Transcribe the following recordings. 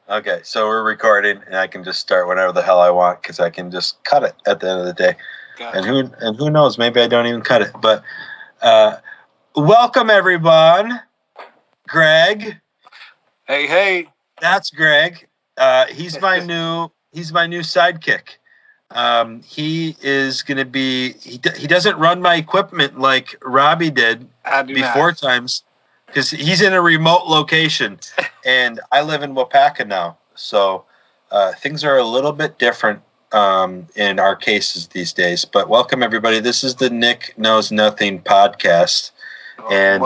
Okay, so we're recording, and I can just start whenever the hell I want because I can just cut it at the end of the day. Gotcha. And who knows? Maybe I don't even cut it. But welcome everyone, Greg. Hey. That's Greg. He's my new sidekick. He is going to be. He doesn't run my equipment like Robbie did before times, because he's in a remote location, and I live in Wapaka now. So things are a little bit different in our cases these days. But welcome everybody. This is the Nick Knows Nothing podcast, and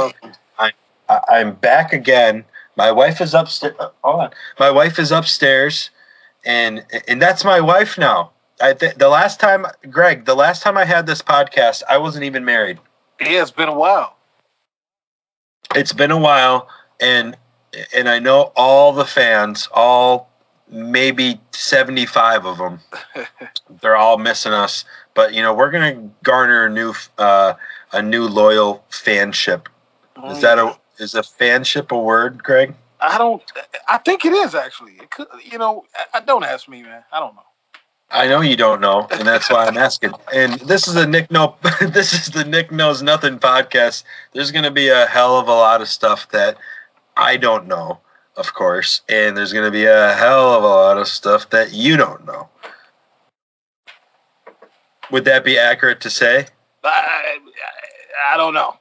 I'm back again. My wife is upstairs. Hold on. My wife is upstairs, and that's my wife now. The last time, Greg, I had this podcast, I wasn't even married. Yeah, it's been a while. It's been a while, and I know all the fans, all maybe 75 of them, they're all missing us. But we're gonna garner a new loyal fanship. Is a fanship a word, Greg? I think it is actually. It could, don't ask me, man. I don't know. I know you don't know, and that's why I'm asking. And this is the Nick Knows Nothing podcast. There's going to be a hell of a lot of stuff that I don't know, of course, and there's going to be a hell of a lot of stuff that you don't know. Would that be accurate to say? I don't know.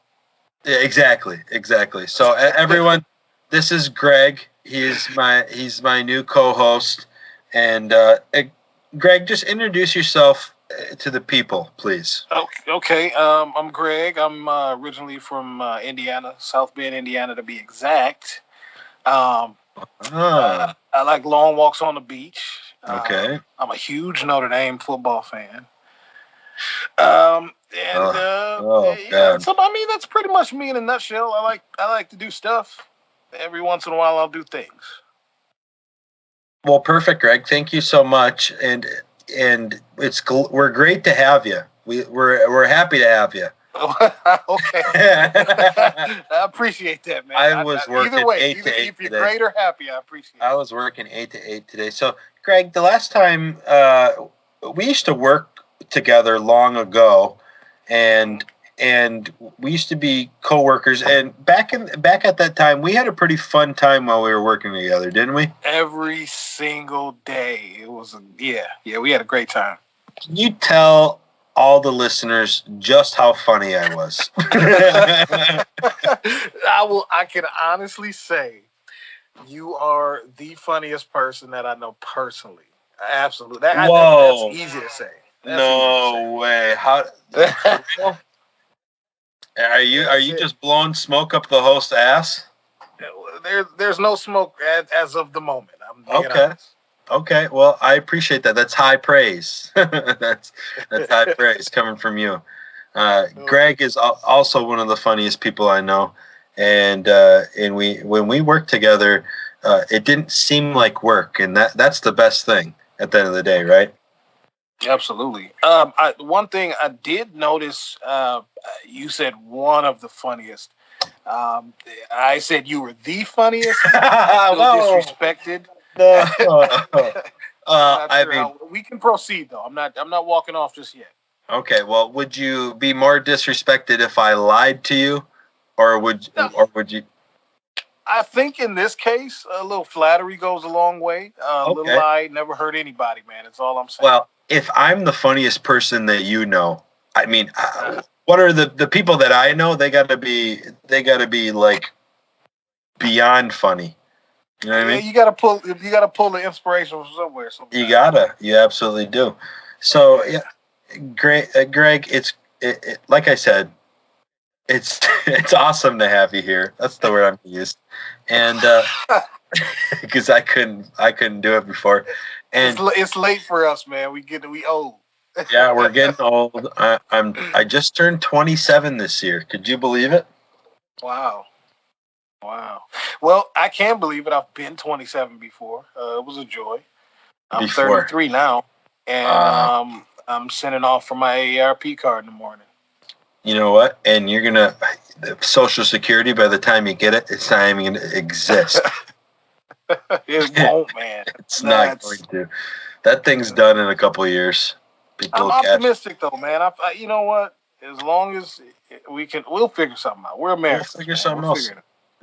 Yeah, exactly. So everyone, this is Greg. He's my new co-host, and Greg, just introduce yourself to the people, please. Okay. I'm Greg. I'm originally from Indiana, South Bend, Indiana, to be exact. I like long walks on the beach. Okay. I'm a huge Notre Dame football fan. God. So I mean, that's pretty much me in a nutshell. I like to do stuff. Every once in a while, I'll do things. Well, perfect, Greg. Thank you so much, and we're great to have you. We're happy to have you. Okay. I appreciate that, man. I was working either way, 8 to 8 if you're today. great or happy, I appreciate it. I was working 8 to 8 today. So, Greg, the last time we used to work together long ago, and we used to be coworkers. And back at that time, we had a pretty fun time while we were working together, didn't we? Every single day, it was yeah. We had a great time. Can you tell all the listeners just how funny I was? I can honestly say you are the funniest person that I know personally. Absolutely. That's easy to say. No way. How? Are you just blowing smoke up the host's ass? There's no smoke as of the moment. I'm being honest. Okay. Well, I appreciate that. That's high praise. that's high praise coming from you. Greg is also one of the funniest people I know, and when we worked together, it didn't seem like work, and that's the best thing at the end of the day, right? Absolutely. One thing I did notice, you said one of the funniest. I said you were the funniest. Disrespected. We can proceed though. I'm not walking off just yet. Okay. Well, would you be more disrespected if I lied to you, or would you? I think in this case, a little flattery goes a long way. A little lie never hurt anybody, man. That's all I'm saying. Well, if I'm the funniest person that you know, I mean, what are the people that I know? They got to be like beyond funny. You know what I mean? You gotta pull the inspiration from somewhere. You absolutely do. So yeah, Greg, it's like I said, it's awesome to have you here. That's the word I'm gonna use, and because I couldn't do it before, and it's late for us, man. We old. Yeah, we're getting old. I just turned 27 this year. Could you believe it? Wow. Well, I can believe it. I've been 27 before. It was a joy. I'm 33 now, and I'm sending off for my AARP card in the morning. You know what? And you're gonna Social Security, by the time you get it, it's not even gonna exist. It won't, man. It's not going to. That thing's done in a couple of years. I'm optimistic though, man. You know what? As long as we'll figure something out. We're Americans. We'll figure something else.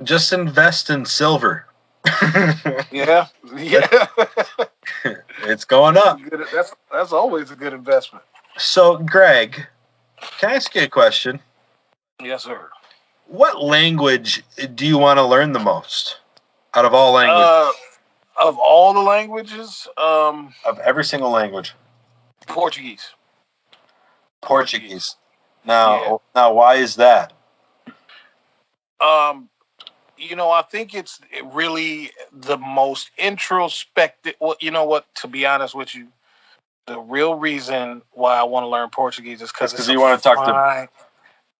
Just invest in silver. Yeah. It's going up. That's always a good investment. So, Greg, can I ask you a question? Yes, sir. What language do you want to learn the most out of all languages? Of all the languages? Of every single language. Portuguese. Now, why is that? I think it's really the most introspective. Well, you know what? To be honest with you, the real reason why I want to learn Portuguese is because you want to talk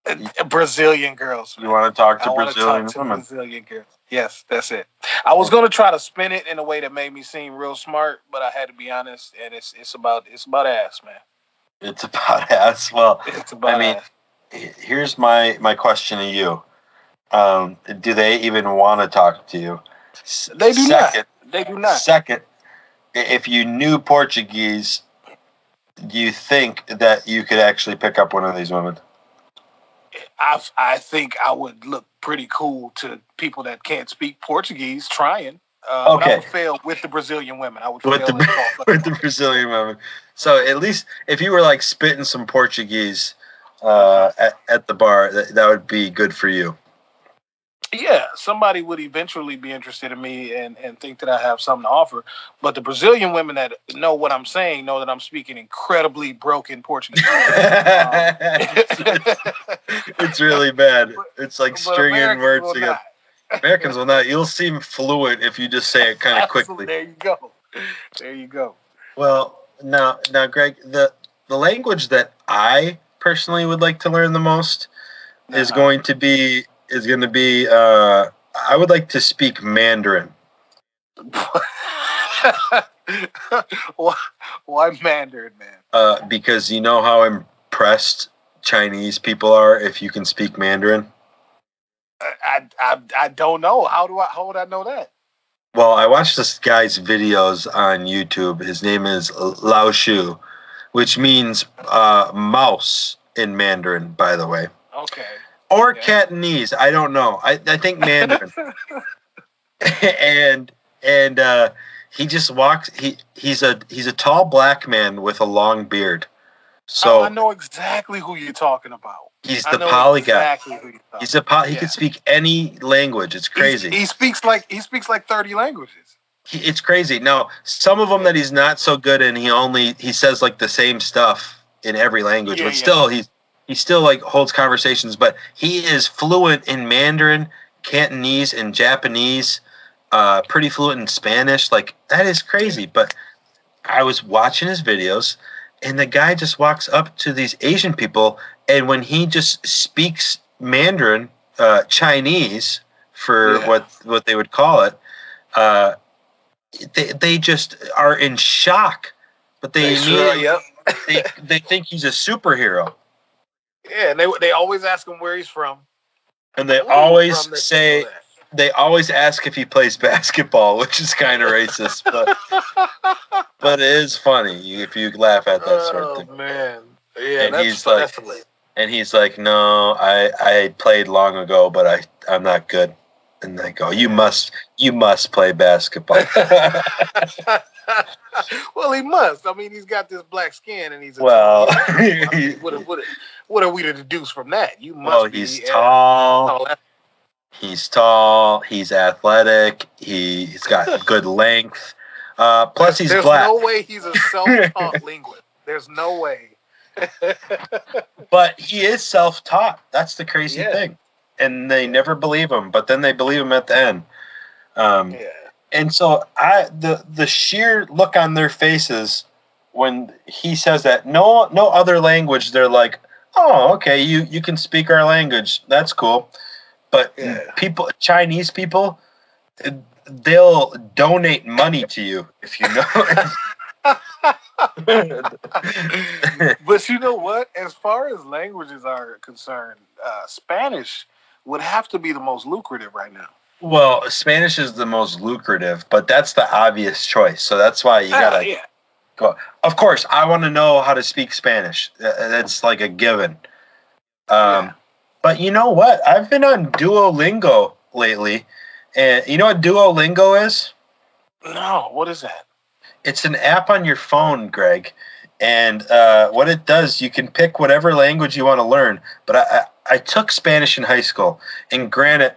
to Brazilian girls. You want to talk to Brazilian women? Brazilian girls. Yes, that's it. I was going to try to spin it in a way that made me seem real smart, but I had to be honest, and it's about ass, man. It's about ass. Well, ass. Here's my question to you. Do they even want to talk to you? They do not. They do not. Second, if you knew Portuguese, do you think that you could actually pick up one of these women? I think I would look pretty cool to people that can't speak Portuguese trying. Okay. But I would fail with the Brazilian women. I would fail with the Brazilian women. So at least if you were like spitting some Portuguese at the bar, that would be good for you. Yeah, somebody would eventually be interested in me and think that I have something to offer. But the Brazilian women that know what I'm saying know that I'm speaking incredibly broken Portuguese. It's really bad. It's like stringing words together. Americans will not. You'll seem fluent if you just say it kind of quickly. There you go. Well, now, Greg, the language that I personally would like to learn the most is going to be. I would like to speak Mandarin. Why Mandarin, man? Because you know how impressed Chinese people are if you can speak Mandarin. I don't know. How would I know that? Well, I watched this guy's videos on YouTube. His name is Lao Shu, which means mouse in Mandarin, by the way. Okay. Or Cantonese, I don't know. I think Mandarin. and he just walks. He's a tall black man with a long beard. So I know exactly who you're talking about. He's the poly guy. Exactly He's he can speak any language. It's crazy. He speaks like 30 languages. It's crazy. Now, some of them that he's not so good in, he says like the same stuff in every language, but still he still like holds conversations, but he is fluent in Mandarin, Cantonese, and Japanese, pretty fluent in Spanish. Like, that is crazy. But I was watching his videos, and the guy just walks up to these Asian people, and when he just speaks Mandarin, Chinese, for what they would call it, they just are in shock. But they think he's a superhero. Yeah, and they always ask him where he's from. And they always ask if he plays basketball, which is kind of racist, but it is funny if you laugh at that sort of thing. Oh man, yeah, and he's like, no, I played long ago, but I'm not good. And they go, you must play basketball. Well, he must. I mean, he's got this black skin, and he's well. What are we to deduce from that? You must. Well, he's tall. He's tall. He's athletic. He's got good length. Plus, he's black. There's no way he's a self-taught linguist. There's no way. But he is self-taught. That's the crazy thing. And they never believe him, but then they believe him at the end. And so the sheer look on their faces when he says that, no other language, they're like, oh, okay, you can speak our language. That's cool. But Chinese people, they'll donate money to you if you know. But you know what? As far as languages are concerned, Spanish would have to be the most lucrative right now. Well, Spanish is the most lucrative, but that's the obvious choice. So that's why you gotta go. Of course, I want to know how to speak Spanish. That's like a given. But you know what? I've been on Duolingo lately, and you know what Duolingo is? No, what is that? It's an app on your phone, Greg. And what it does, you can pick whatever language you want to learn. But I took Spanish in high school, and granted,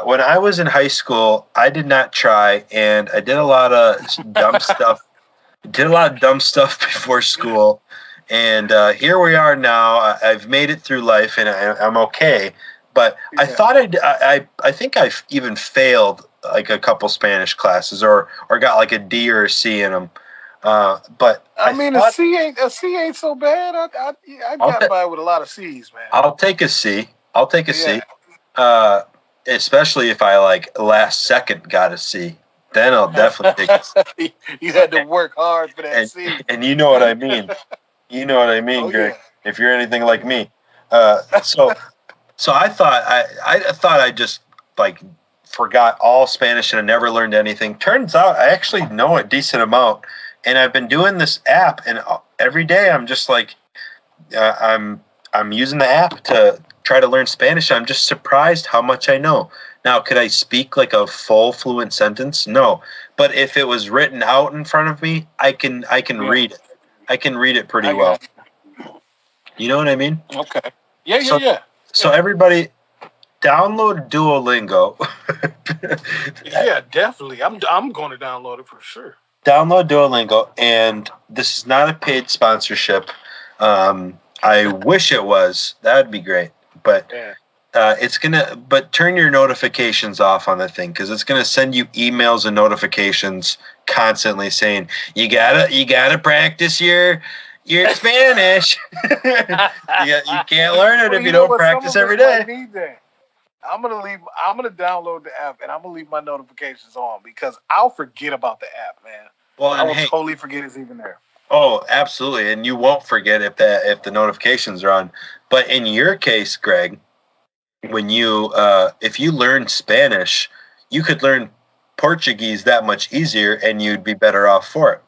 when I was in high school, I did not try, and I did a lot of dumb stuff. Did a lot of dumb stuff before school, and here we are now. I've made it through life, and I'm okay. But I thought I think I've even failed like a couple Spanish classes, or got like a D or a C in them. But I mean, a C ain't so bad. I got by with a lot of C's, man. I'll take a C. I'll take a C. Especially if I like last second got a C, then I'll definitely take a C. You had to work hard for that C. And you know what I mean. You know what I mean, Greg. Yeah. If you're anything like me. So I thought I just like forgot all Spanish and I never learned anything. Turns out I actually know a decent amount. And I've been doing this app, and every day I'm just like, I'm using the app to try to learn Spanish. I'm just surprised how much I know. Now, could I speak like a full fluent sentence? No, but if it was written out in front of me, I can read it. I can read it pretty well. You know what I mean? Okay. Yeah. So everybody, download Duolingo. Yeah, definitely. I'm going to download it for sure. Download Duolingo, and this is not a paid sponsorship. I wish it was. That would be great. But it's gonna. But turn your notifications off on the thing because it's gonna send you emails and notifications constantly saying you gotta practice your Spanish. you can't learn it if you don't practice every day. I'm gonna download the app and I'm gonna leave my notifications on because I'll forget about the app, man. Well, I will totally forget it's even there. Oh, absolutely, and you won't forget if the notifications are on. But in your case, Greg, when if you learn Spanish, you could learn Portuguese that much easier, and you'd be better off for it.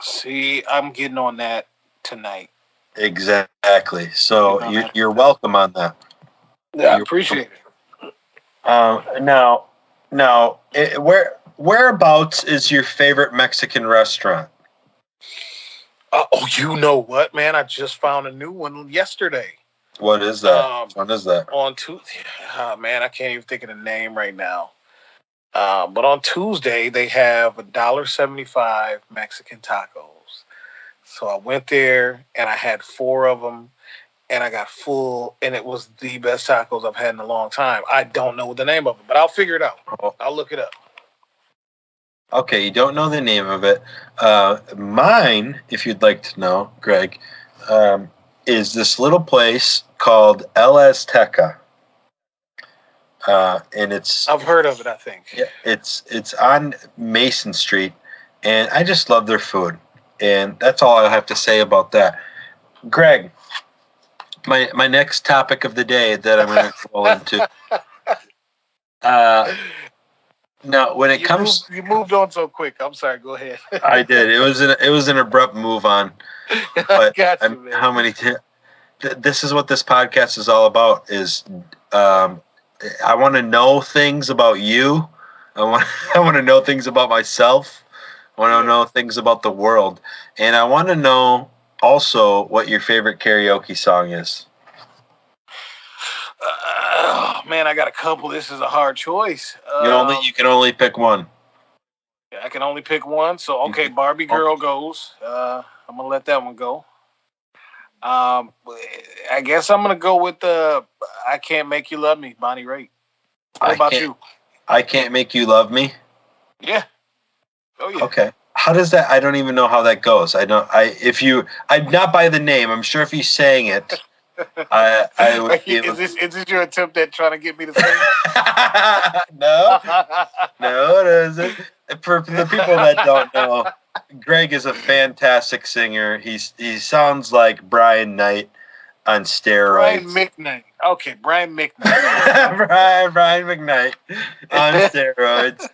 See, I'm getting on that tonight. Exactly. So you're welcome on that. Yeah, I appreciate it. Now, whereabouts is your favorite Mexican restaurant? You know what, man? I just found a new one yesterday. What is that? What is that? On Tuesday. Man, I can't even think of the name right now. But on Tuesday, they have $1.75 Mexican tacos. So I went there and I had 4 of them. And I got full, and it was the best tacos I've had in a long time. I don't know the name of it, but I'll figure it out. I'll look it up. Okay, you don't know the name of it. Mine, if you'd like to know, Greg, is this little place called El Azteca. And I've heard of it, I think. Yeah, it's on Mason Street, and I just love their food. And that's all I have to say about that. Greg, my next topic of the day that I'm going to roll into. Now, when it comes, you moved on so quick. I'm sorry. Go ahead. I did. It was an abrupt move on. But Gotcha, man. How many? This is what this podcast is all about. Is I want to know things about you. I want to know things about myself. I want to know things about the world, and I want to know also what your favorite karaoke song is. Man, I got a couple. This is a hard choice. You can only pick one. Yeah, I can only pick one. So okay, Barbie Girl goes. I'm gonna let that one go. I guess I'm gonna go with I Can't Make You Love Me, Bonnie Raitt. What about you? I Can't Make You Love Me? Yeah. Oh yeah. Okay. How does that? I don't even know how that goes. I'm not by the name. I'm sure if you sang it, I would. Is this your attempt at trying to get me to sing? No, it isn't. For the people that don't know, Greg is a fantastic singer. He sounds like Brian Knight on steroids. Brian McKnight. Okay, Brian McKnight. Brian McKnight on steroids.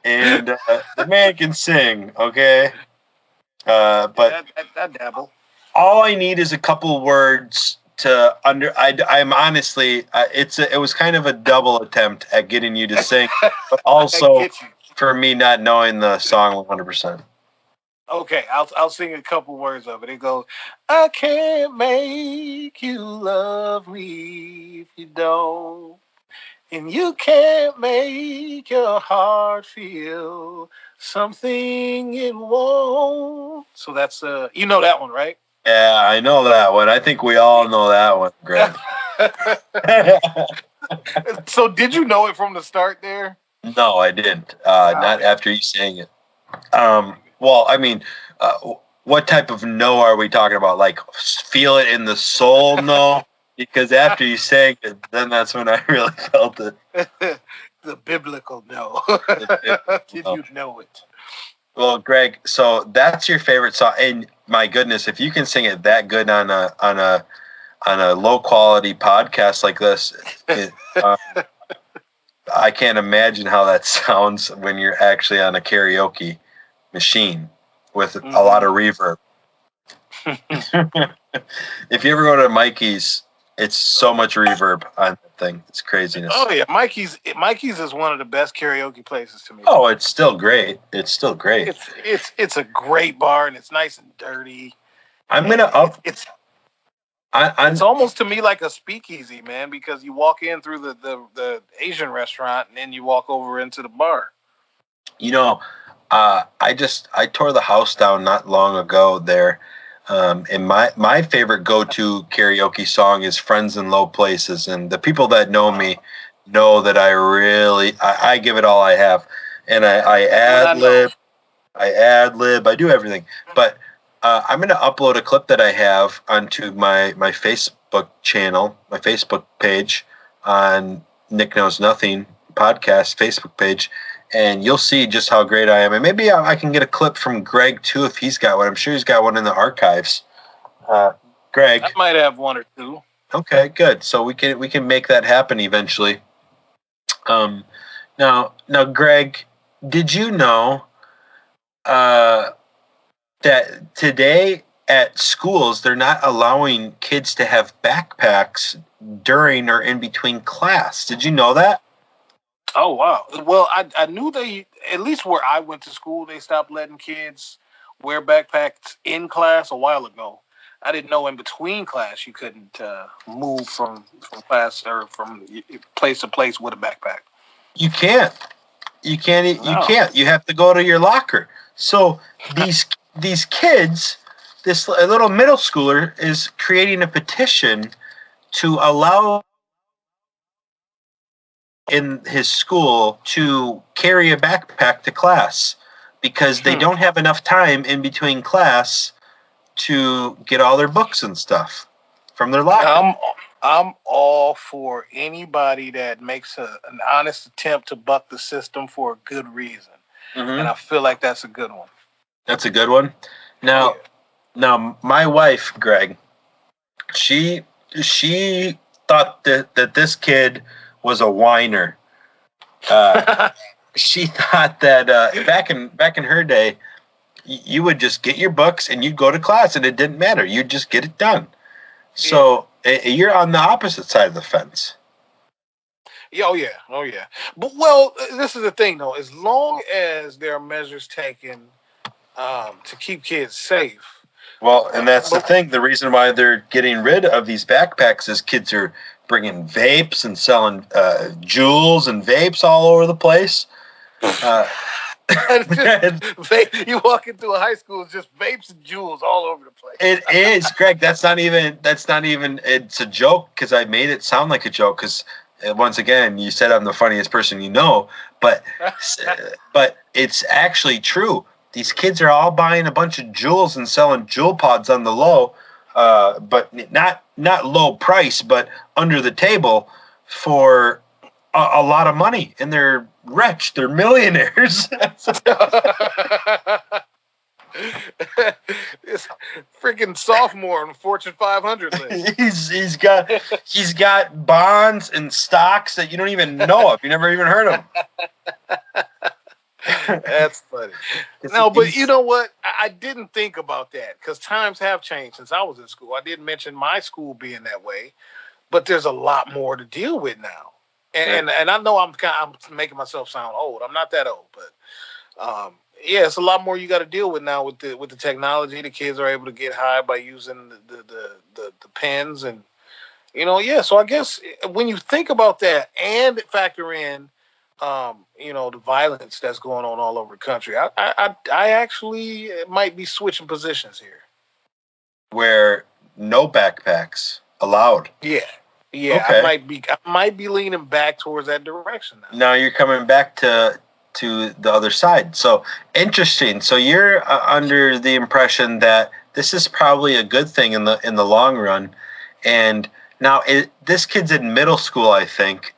And the man can sing, okay? But I dabble. All I need is a couple words to I'm honestly, it was kind of a double attempt at getting you to sing, but also for me not knowing the song 100%. Okay, I'll sing a couple words of it. It goes, I can't make you love me if you don't. And you can't make your heart feel something it won't. So that's you know that one, right? Yeah, I know that one. I think we all know that one, Greg. So did you know it from the start there? No, I didn't. Not after you sang it. Well, I mean, what type of no are we talking about? Like, feel it in the soul no? Because after you sang it, then that's when I really felt it. The biblical no. Did you know it? Well, Greg, so that's your favorite song, and my goodness, if you can sing it that good on a low quality podcast like this, I can't imagine how that sounds when you're actually on a karaoke machine with a lot of reverb. If you ever go to Mikey's, it's so much reverb on that thing. It's craziness. Oh yeah, Mikey's is one of the best karaoke places to me. Oh, it's still great. It's still great. It's a great bar and it's nice and dirty. It's almost to me like a speakeasy, man, because you walk in through the Asian restaurant and then you walk over into the bar. You know, I tore the house down not long ago there. And my favorite go-to karaoke song is Friends in Low Places. And the people that know me know that I give it all I have. And I ad-lib, I do everything. But I'm going to upload a clip that I have onto my Facebook channel, my Facebook page on Nick Knows Nothing podcast Facebook page. And you'll see just how great I am. And maybe I can get a clip from Greg, too, if he's got one. I'm sure he's got one in the archives. Greg. I might have one or two. Okay, good. So we can make that happen eventually. Now, Greg, did you know that today at schools, they're not allowing kids to have backpacks during or in between class? Did you know that? Oh, wow. Well, I knew at least where I went to school, they stopped letting kids wear backpacks in class a while ago. I didn't know in between class you couldn't move from class or from place to place with a backpack. You can't. You can't. No. You can't. You have to go to your locker. So these kids, this little middle schooler is creating a petition to allow in his school to carry a backpack to class because they don't have enough time in between class to get all their books and stuff from their locker. I'm all for anybody that makes an honest attempt to buck the system for a good reason. Mm-hmm. And I feel like that's a good one. That's a good one. Now, my wife, Greg, she thought that this kid was a whiner. She thought that back in her day, you would just get your books and you'd go to class and it didn't matter. You'd just get it done. So you're on the opposite side of the fence. Oh yeah. But well, this is the thing though. As long as there are measures taken to keep kids safe. Well, and that's the thing. The reason why they're getting rid of these backpacks is kids are bringing vapes and selling Juuls and vapes all over the place. You walk into a high school, it's just vapes and Juuls all over the place. It is, Greg. That's not even. It's a joke because I made it sound like a joke. Because once again, you said I'm the funniest person you know, but it's actually true. These kids are all buying a bunch of Juuls and selling Juul pods on the low, but not low price, but under the table for a lot of money, and they're rich. They're millionaires. This freaking sophomore on the Fortune 500 list. he's got bonds and stocks that you don't even know of. You never even heard of them. That's funny. No, but you know what? I didn't think about that because times have changed since I was in school. I didn't mention my school being that way, but there's a lot more to deal with now. And I know I'm making myself sound old. I'm not that old, but yeah, it's a lot more you got to deal with now with the technology. The kids are able to get high by using the pens and yeah. So I guess when you think about that and factor in the violence that's going on all over the country, I actually might be switching positions here. Where no backpacks allowed. Yeah. Yeah, okay. I might be leaning back towards that direction now. Now you're coming back to the other side. So interesting. So you're under the impression that this is probably a good thing in the long run. And now this kid's in middle school, I think.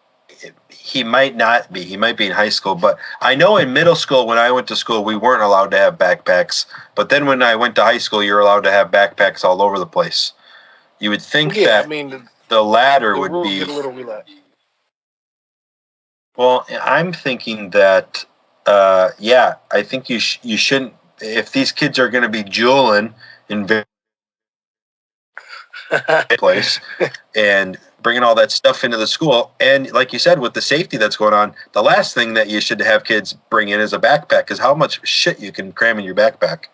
He might not be. He might be in high school. But I know in middle school, when I went to school, we weren't allowed to have backpacks. But then when I went to high school, you're allowed to have backpacks all over the place. You would think that the latter would be a little relaxed. Well, I'm thinking that, I think you shouldn't. If these kids are going to be jeweling in place and bringing all that stuff into the school, and like you said, with the safety that's going on, the last thing that you should have kids bring in is a backpack, because how much shit you can cram in your backpack.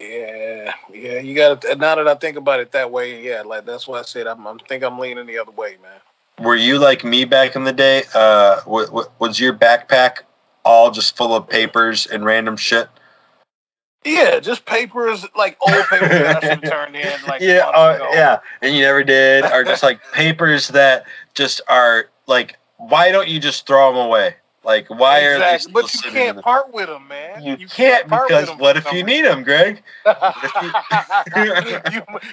Yeah, you got to. Now that I think about it that way, yeah, like that's why I said I'm leaning the other way, man. Were you like me back in the day? Was your backpack all just full of papers and random shit? Yeah, just papers, like old papers that I should have turned in. Like yeah, and you never did, or just like papers that just are like, why don't you just throw them away? Like, why are they still But you can't part with them, man. You can't, because what if you need them, Greg?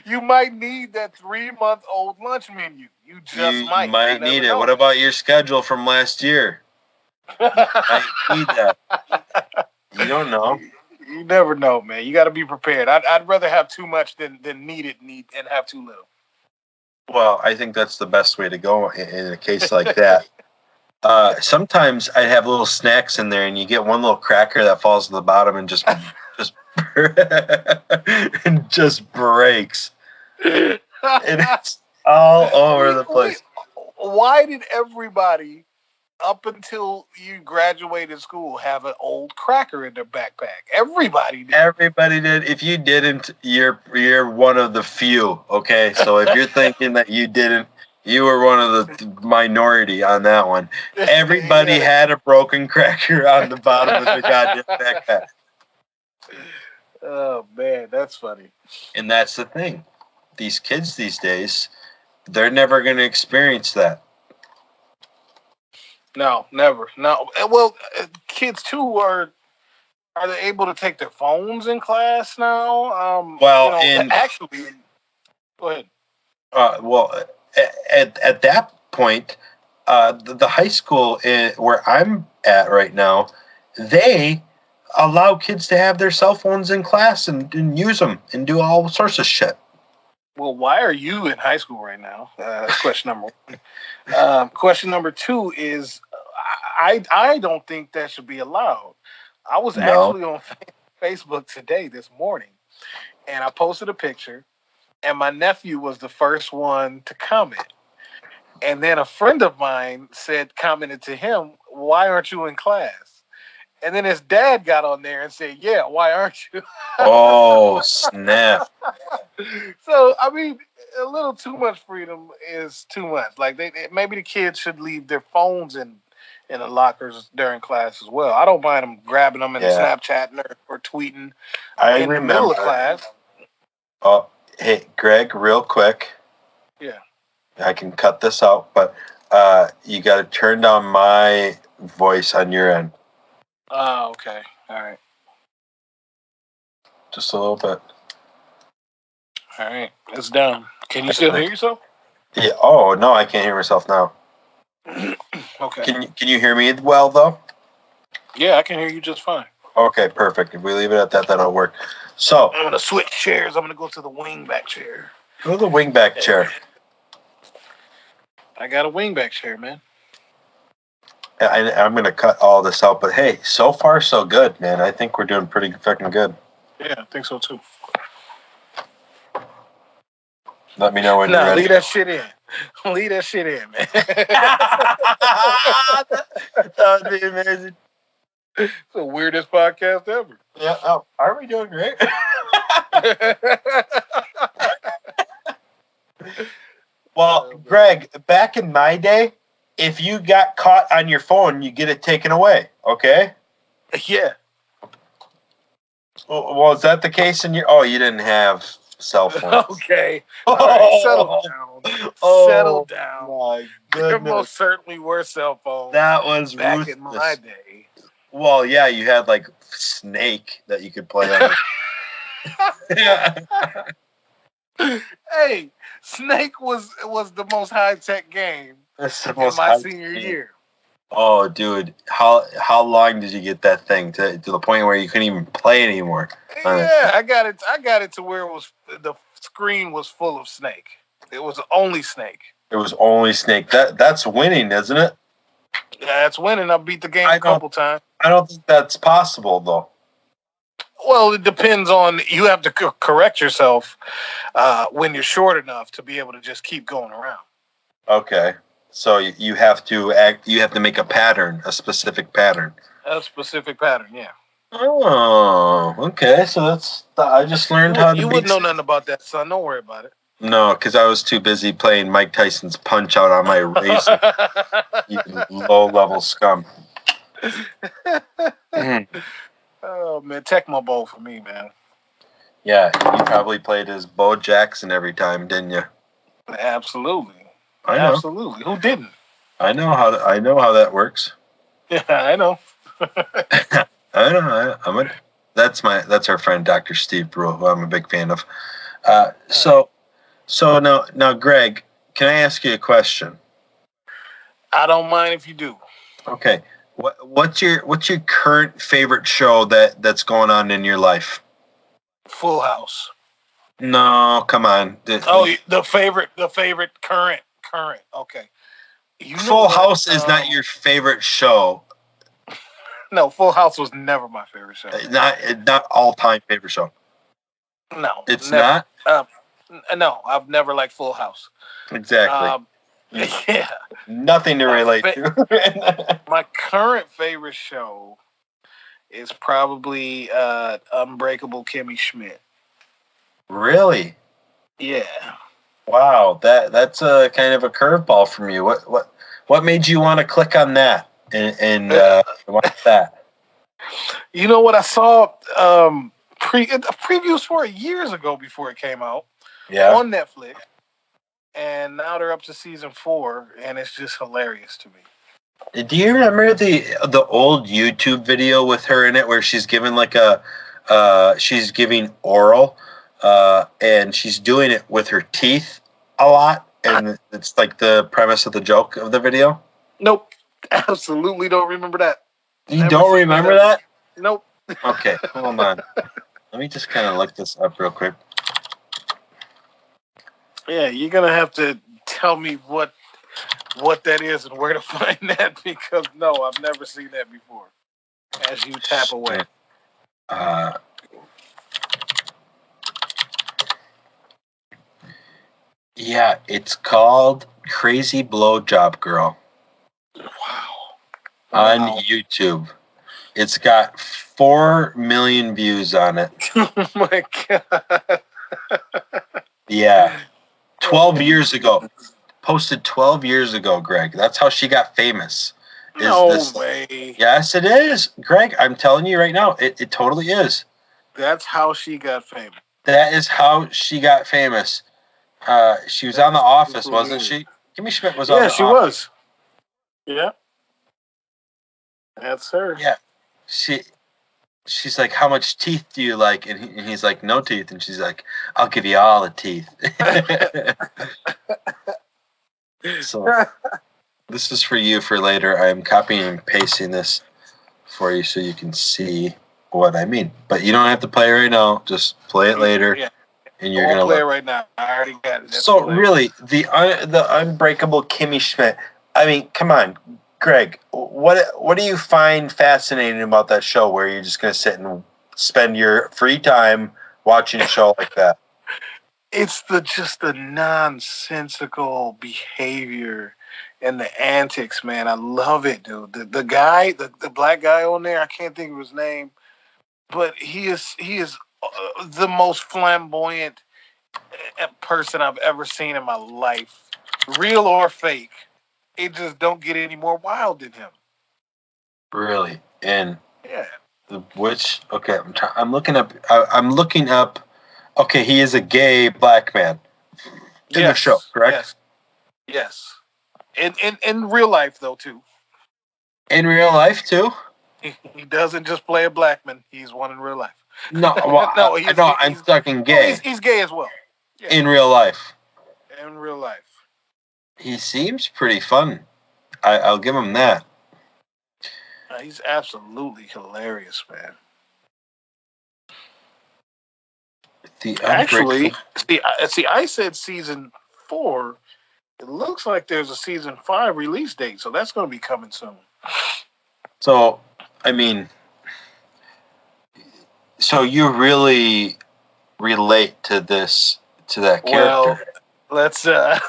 You might need that 3-month-old lunch menu. You just might need it. What about your schedule from last year? You might need that. You don't know. You never know, man. You got to be prepared. I'd rather have too much than need and have too little. Well, I think that's the best way to go in a case like that. Sometimes I have little snacks in there, and you get one little cracker that falls to the bottom and just and just breaks. And it's all over the place. Why did everybody, up until you graduated school, have an old cracker in their backpack? Everybody did. Everybody did. If you didn't, you're one of the few. Okay, so if you're thinking that you didn't, you were one of the minority on that one. Everybody had a broken cracker on the bottom of their goddamn backpack. Oh, man, that's funny. And that's the thing. These kids these days, they're never going to experience that. No, never. No. Well, kids, too, are they able to take their phones in class now? Actually, go ahead. At that point, the high school where I'm at right now, they allow kids to have their cell phones in class and use them and do all sorts of shit. Well, why are you in high school right now? Question number one. Question number two is, I don't think that should be allowed. I was actually on Facebook this morning, and I posted a picture, and my nephew was the first one to comment. And then a friend of mine commented to him, "Why aren't you in class?" And then his dad got on there and said, "Yeah, why aren't you?" Oh, snap. So, I mean, a little too much freedom is too much. Like, maybe the kids should leave their phones in the lockers during class as well. I don't mind them grabbing them and Snapchatting or tweeting in the middle of class. Oh, hey, Greg, real quick. Yeah. I can cut this out, but you got to turn down my voice on your end. Oh, okay. All right. Just a little bit. All right. It's down. Can you still hear yourself? Yeah. Oh, no, I can't hear myself now. Okay. Can you hear me well, though? Yeah, I can hear you just fine. Okay, perfect. If we leave it at that, that'll work. So I'm gonna switch chairs. I'm gonna go to the wingback chair. Go to the wingback chair. I got a wingback chair, man. I'm gonna cut all this out, but hey, so far so good, man. I think we're doing pretty fucking good. Yeah, I think so too. Let me know when you're ready. Leave that shit in. Leave that shit in, man. That would be amazing. It's the weirdest podcast ever. Yeah. Oh, are we doing great? Well, Greg, back in my day, if you got caught on your phone, you get it taken away. Okay. Yeah. Well, is that the case in your? Oh, you didn't have cell phones. Okay. All right, settle down. Settle down. My goodness. There most certainly were cell phones. That was back ruthless. in my day. Well, yeah, you had like Snake that you could play on. Hey, Snake was the most high tech game in my senior year. Oh, dude, how long did you get that thing to the point where you couldn't even play anymore? Yeah, I got it to where the screen was full of Snake. It was only Snake. It was only Snake. That's winning, isn't it? Yeah, that's winning. I beat the game a couple times. I don't think that's possible, though. Well, it depends on. You have to correct yourself when you're short enough to be able to just keep going around. Okay, so you have to act. You have to make a pattern, a specific pattern. A specific pattern, yeah. Oh, okay. So I just learned how to. You wouldn't know nothing about that, son. Don't worry about it. No, because I was too busy playing Mike Tyson's Punch Out on my Razor. You low-level scum. Oh, man. Tecmo Bowl for me, man. Yeah, you probably played as Bo Jackson every time, didn't you? Absolutely. I know. Absolutely. Who didn't? I know how that works. Yeah, I know. I know. That's our friend Dr. Steve Brule, who I'm a big fan of. So now, Greg, can I ask you a question? I don't mind if you do. Okay. What's your current favorite show that's going on in your life? Full House. No, come on. The favorite current. Okay. Full House is not your favorite show. No, Full House was never my favorite show. Not all-time favorite show. No, it's never. Not. No, I've never liked Full House. Exactly. Yeah. Nothing to relate to. My current favorite show is probably Unbreakable Kimmy Schmidt. Really? Yeah. Wow, that's a kind of a curveball from you. What made you want to click on that and watch that? You know what, I saw previews for it years ago before it came out. Yeah. On Netflix, and now they're up to season 4, and it's just hilarious to me. Do you remember the old YouTube video with her in it where she's giving she's giving oral, and she's doing it with her teeth a lot, and it's like the premise of the joke of the video? Nope, absolutely don't remember that. You don't remember that? Nope. Okay, hold on. Let me just kind of look this up real quick. Yeah, you're gonna have to tell me what that is and where to find that, because no, I've never seen that before. As you tap away. Yeah, it's called Crazy Blowjob Girl. Wow. On YouTube. It's got 4 million views on it. Oh my God. Yeah. 12 years ago. Posted 12 years ago, Greg. That's how she got famous. No way. Yes, it is. Greg, I'm telling you right now, it totally is. That's how she got famous. That is how she got famous. She was on The Office, wasn't she? Kimmy Schmidt was on The Office. Yeah, she was. Yeah. That's her. Yeah. She's like, how much teeth do you like? And he's like, no teeth. And she's like, I'll give you all the teeth. So this is for you for later. I'm copying and pasting this for you so you can see. what I mean. But you don't have to play it right now. Just play it later. Yeah. And you're going to play it right now. I already got it. So really, the unbreakable Kimmy Schmidt. I mean, come on, Greg. What do you find fascinating about that show? Where you're just going to sit and spend your free time watching a show like that? It's just the nonsensical behavior and the antics, man. I love it, dude. The guy, the black guy on there, I can't think of his name, but he is the most flamboyant person I've ever seen in my life, real or fake. It just don't get any more wild than him. Really? And yeah, okay, I'm looking up. Okay, he is a gay black man in the show, correct? Yes. In real life, though, too. In real life, too? He doesn't just play a black man. He's one in real life. No, well, I'm talking gay. He's gay as well. Yeah. In real life. In real life. He seems pretty fun. I'll give him that. He's absolutely hilarious, man. Actually, see, I said season 4. It looks like there's a season 5 release date, so that's going to be coming soon. So, I mean, so you really relate to that character? Well, let's. I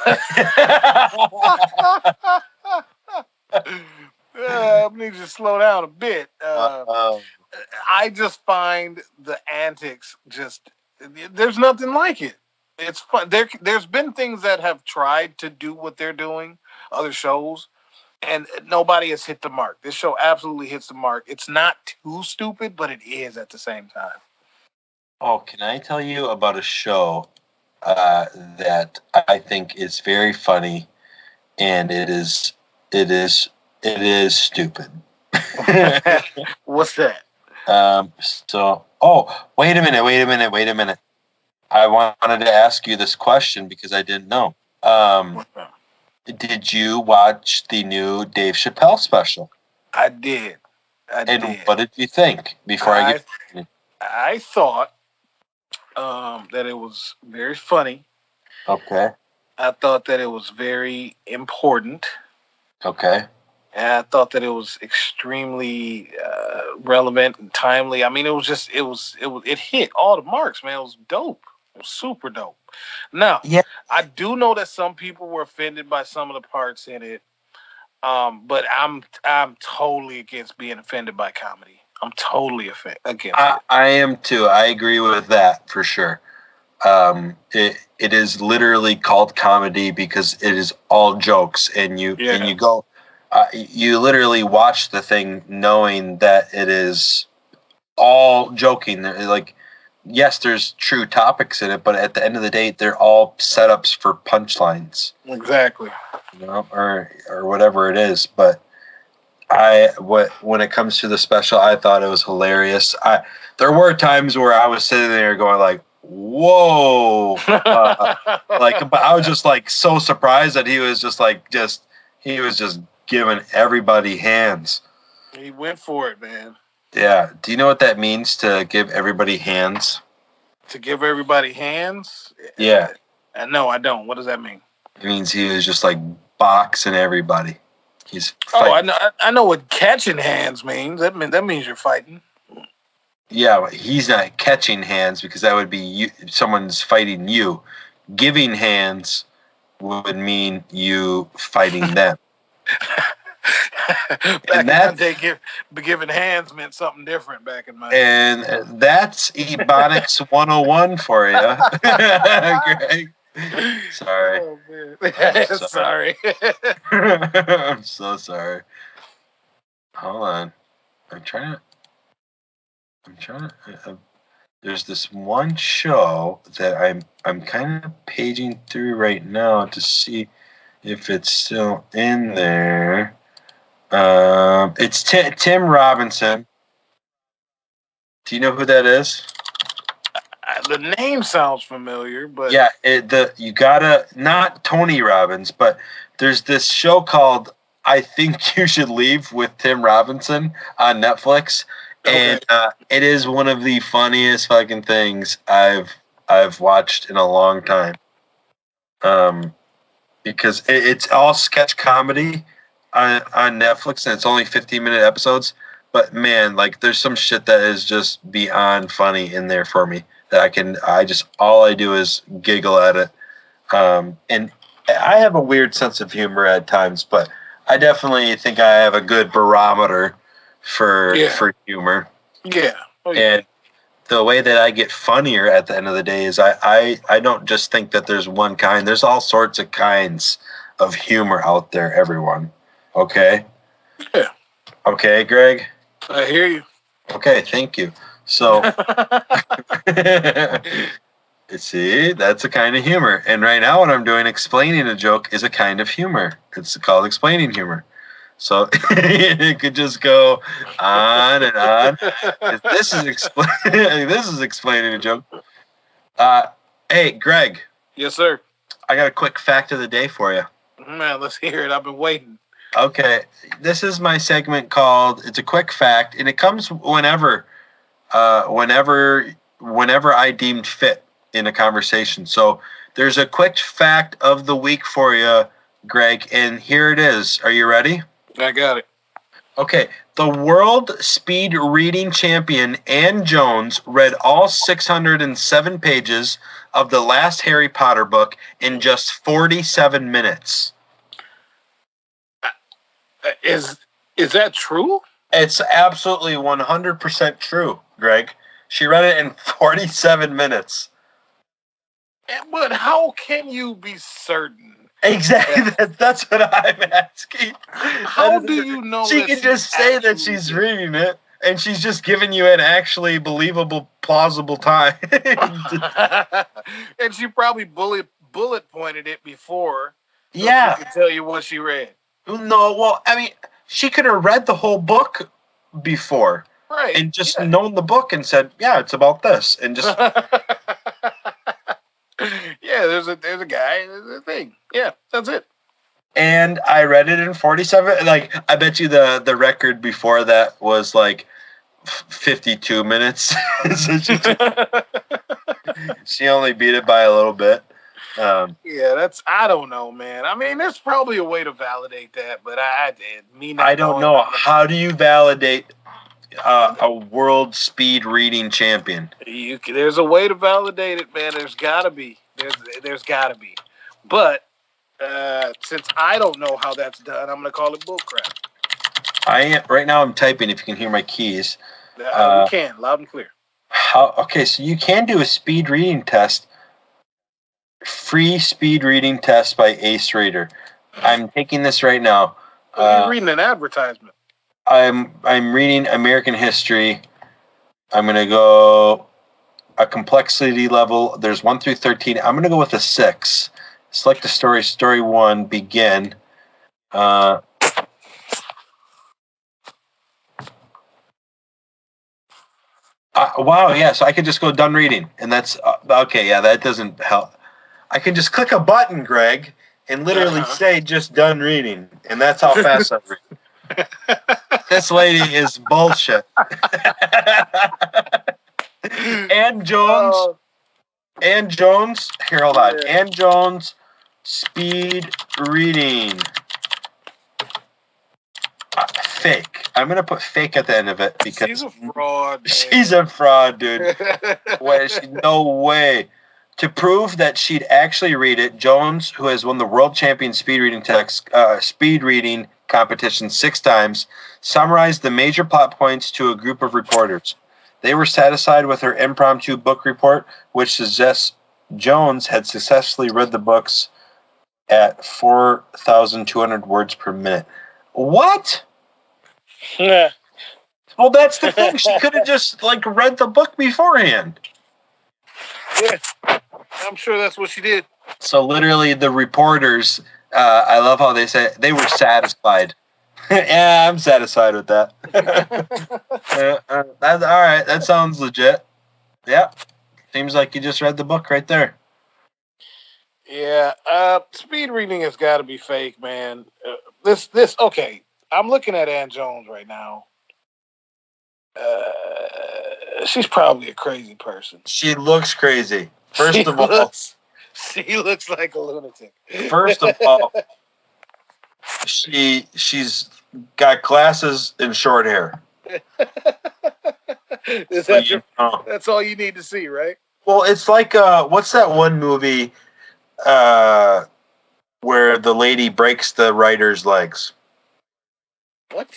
need you to slow down a bit. I just find the antics just. There's nothing like it. It's fun. There's been things that have tried to do what they're doing, other shows, and nobody has hit the mark. This show absolutely hits the mark. It's not too stupid, but it is at the same time. Oh, can I tell you about a show that I think is very funny, and it is stupid. What's that? Wait a minute. I wanted to ask you this question because I didn't know. Did you watch the new Dave Chappelle special? I did. What did you think before I thought that it was very funny. Okay. I thought that it was very important. Okay. And I thought that it was extremely relevant and timely. I mean, it hit all the marks, man. It was dope. It was super dope. Now, yeah. I do know that some people were offended by some of the parts in it, but I'm totally against being offended by comedy. I'm totally against it. I am too. I agree with that for sure. It is literally called comedy because it is all jokes, and you go. You literally watch the thing knowing that it is all joking. Like, yes, there's true topics in it, but at the end of the day, they're all setups for punchlines. Exactly. You know, or whatever it is. But when it comes to the special, I thought it was hilarious. There were times where I was sitting there going like, "Whoa!" but I was just like so surprised that he was just giving everybody hands. He went for it, man. Yeah. Do you know what that means to give everybody hands? To give everybody hands? Yeah. No, I don't. What does that mean? It means he was just like boxing everybody. He's fighting. I know what catching hands means. That means you're fighting. Yeah, but he's not catching hands because that would be you. Someone's fighting you. Giving hands would mean you fighting them. Back in my day, giving hands meant something different back in my day. And that's Ebonics 101 for you. Greg. Sorry. Oh, man. Sorry. I'm so sorry. Hold on. I'm trying to there's this one show that I'm kind of paging through right now to see if it's still in there. It's Tim Robinson. Do you know who that is? The name sounds familiar, but yeah, you gotta not Tony Robbins, but there's this show called I Think You Should Leave with Tim Robinson on Netflix, And it is one of the funniest fucking things I've watched in a long time. Because it's all sketch comedy on Netflix, and it's only 15-minute episodes. But man, like there's some shit that is just beyond funny in there for me that all I do is giggle at it. And I have a weird sense of humor at times, but I definitely think I have a good barometer for humor. Yeah. Oh, yeah. And the way that I get funnier at the end of the day is I don't just think that there's one kind. There's all sorts of kinds of humor out there, everyone. Okay? Yeah. Okay, Greg? I hear you. Okay, thank you. So, see, that's a kind of humor. And right now what I'm doing, explaining a joke, is a kind of humor. It's called explaining humor. So it could just go on and on. This is explaining a joke. Hey, Greg. Yes, sir. I got a quick fact of the day for you. Man, let's hear it. I've been waiting. Okay, this is my segment called "It's a Quick Fact," and it comes whenever I deemed fit in a conversation. So there's a quick fact of the week for you, Greg, and here it is. Are you ready? I got it. Okay. The world speed reading champion Ann Jones read all 607 pages of the last Harry Potter book in just 47 minutes. Is that true? It's absolutely 100% true, Greg. She read it in 47 minutes. But how can you be certain? Exactly. That's what I'm asking. How do you know? She can just say that she's reading it, and she's just giving you an actually believable, plausible time. And she probably bullet pointed it before. So yeah. She could tell you what she read. No, well, I mean, she could have read the whole book before. Right. And just known the book and said, yeah, it's about this. And just... Yeah, there's a guy, there's a thing. Yeah, that's it. And I read it in 47. Like, I bet you the record before that was like 52 minutes. She only beat it by a little bit. Yeah, I don't know, man. I mean, there's probably a way to validate that, but I don't know. How do you validate a world speed reading champion? There's a way to validate it, man. There's gotta be. There's gotta be. But since I don't know how that's done, I'm gonna call it bullcrap. Right now I'm typing. If you can hear my keys, we can loud and clear. Okay, so you can do a speed reading test. Free speed reading test by Ace Reader. I'm taking this right now. You're reading an advertisement. I'm reading American history. I'm gonna go a complexity level. There's 1 through 13. I'm gonna go with a 6. Select the story. Story 1. Begin. Wow. Yeah. So I could just go done reading, and that's okay. Yeah, that doesn't help. I can just click a button, Greg, and literally say just done reading, and that's how fast I read. This lady is bullshit. Ann Jones. Ann Jones. Here, hold on. Yeah. Ann Jones, speed reading. Fake. I'm gonna put fake at the end of it because she's a fraud. Man. She's a fraud, dude. No way. To prove that she'd actually read it, Jones, who has won the world champion speed reading competition 6 times, summarized the major plot points to a group of reporters. They were satisfied with her impromptu book report, which suggests Jones had successfully read the books at 4,200 words per minute. What? Yeah. Well, that's the thing. She could have just read the book beforehand. Yeah, I'm sure that's what she did. So literally, the reporters. I love how they say they were satisfied. Yeah, I'm satisfied with that. That's all right. That sounds legit. Yeah, seems like you just read the book right there. Yeah, speed reading has got to be fake, man. Okay. I'm looking at Ann Jones right now. She's probably a crazy person. She looks crazy. First of all, she looks like a lunatic. First of all, she's got glasses and short hair. That's all you need to see, right? Well, it's like what's that one movie where the lady breaks the writer's legs? What?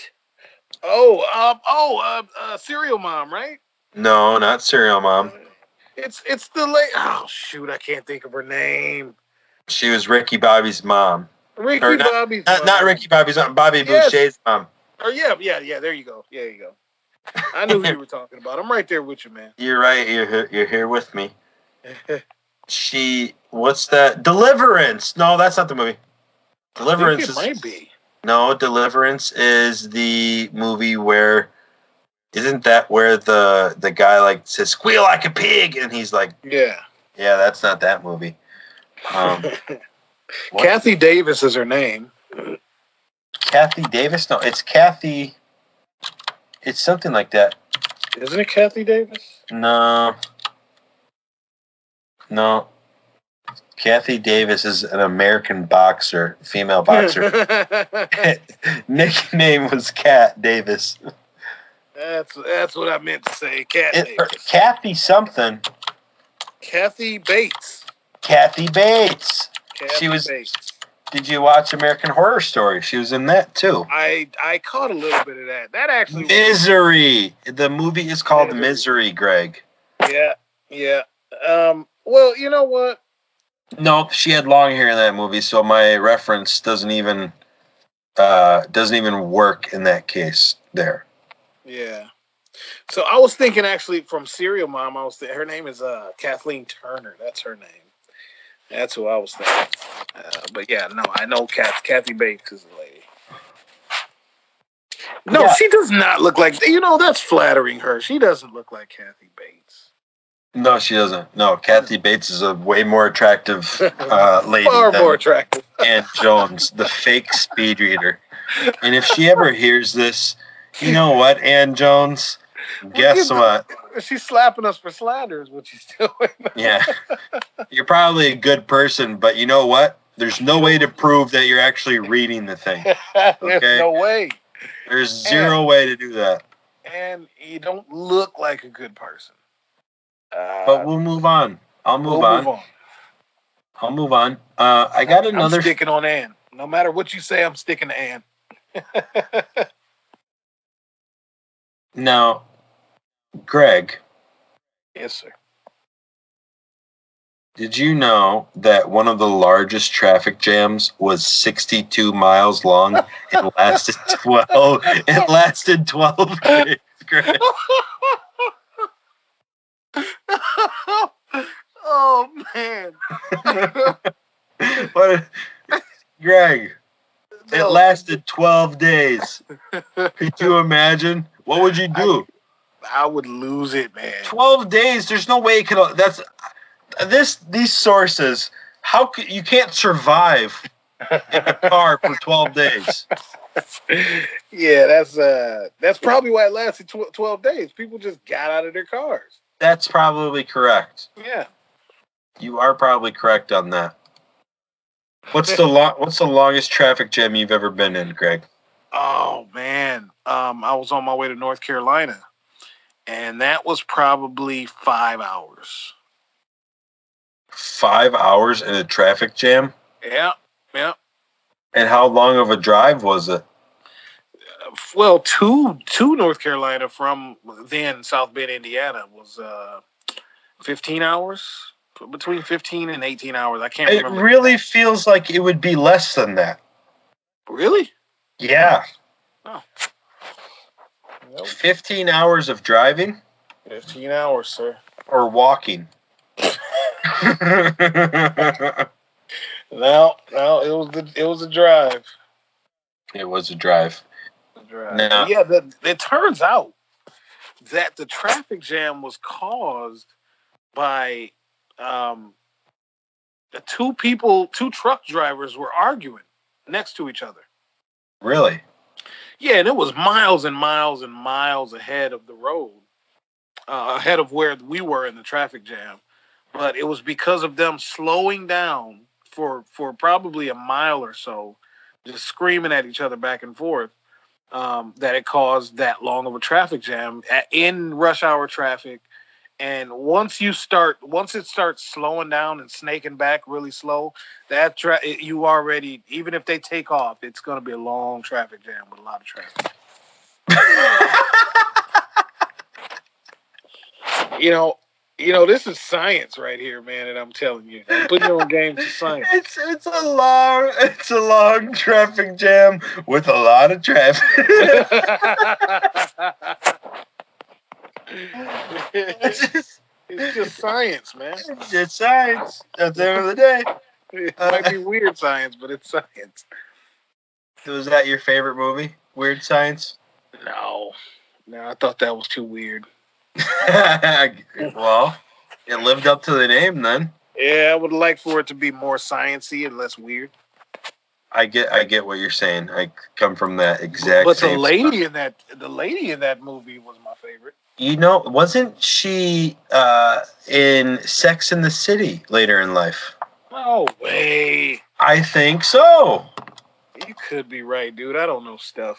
Serial Mom, right? No, not Serial Mom. It's the late. Oh shoot, I can't think of her name. She was Ricky Bobby's mom. Bobby's mom. Not Ricky Bobby's mom. Bobby Boucher's mom. Oh yeah. There you go. Yeah, you go. I knew who you were talking about. I'm right there with you, man. You're right. You're here with me. What's that? Deliverance. No, that's not the movie. Deliverance it might be. No, Deliverance is the movie where isn't that where the guy like says squeal like a pig and he's like yeah, that's not that movie. Kathy Davis is her name. Kathy Davis? No, it's Kathy. It's something like that. Isn't it Kathy Davis? No. Kathy Davis is an American boxer, female boxer. Nickname was Kat Davis. That's what I meant to say. Davis. Kathy something. Kathy Bates. Kathy Bates. Bates. Did you watch American Horror Story? She was in that too. I caught a little bit of that. That actually Misery. The movie is called Misery, Greg. Yeah. Well, you know what? No, she had long hair in that movie, so my reference doesn't even work in that case there. Yeah. So I was thinking actually from Serial Mom, her name is Kathleen Turner. That's her name. That's who I was thinking. But yeah, no, I know Kathy Bates is the lady. No, she does not look like, that's flattering her. She doesn't look like Kathy Bates. No, she doesn't. No, Kathy Bates is a way more attractive lady. Far more attractive. Ann Jones, the fake speed reader. And if she ever hears this, you know what, Ann Jones? Guess what? She's slapping us for slander is what she's doing. Yeah. You're probably a good person, but you know what? There's no way to prove that you're actually reading the thing. Okay? There's no way. There's zero way to do that. And you don't look like a good person. But we'll move on. I'll move on. I got another. I'm sticking on Ann. No matter what you say, I'm sticking to Ann. Now, Greg. Yes, sir. Did you know that one of the largest traffic jams was 62 miles long and lasted 12? It lasted 12 days, Greg. Oh man! What, Greg? It lasted 12 days. Could you imagine? What would you do? I would lose it, man. 12 days. There's no way it could. These sources. You can't survive in a car for 12 days. Yeah, that's probably why it lasted 12 days. People just got out of their cars. That's probably correct. Yeah. You are probably correct on that. What's the longest traffic jam you've ever been in, Greg? Oh man, I was on my way to North Carolina, and that was probably 5 hours. 5 hours in a traffic jam? Yeah. And how long of a drive was it? Well, to North Carolina from then South Bend, Indiana, was 15 hours. Between 15 and 18 hours. I can't remember. It really feels like it would be less than that. Really? Yeah. Oh. 15 hours of driving? 15 hours, sir. Or walking? No, it was a drive. It was a drive. Now, yeah, it turns out that the traffic jam was caused by two truck drivers were arguing next to each other. Really? Yeah, and it was miles and miles and miles ahead of the road, ahead of where we were in the traffic jam. But it was because of them slowing down for probably a mile or so, just screaming at each other back and forth, that it caused that long of a traffic jam in rush hour traffic. And once it starts slowing down and snaking back really slow, you already, even if they take off, it's going to be a long traffic jam with a lot of traffic. This is science right here, man, and I'm telling you, I'm putting you on game to science. It's a long traffic jam with a lot of traffic. It's just science, man. It's science at the end of the day. It might be weird science, but it's science. Was that your favorite movie, Weird Science? No, I thought that was too weird. Well, it lived up to the name then. Yeah, I would like for it to be more sciencey and less weird. I get what you're saying. I come from that exact. But same the lady in that movie was my favorite. Wasn't she in Sex and the City later in life? No way. I think so. You could be right, dude. I don't know stuff.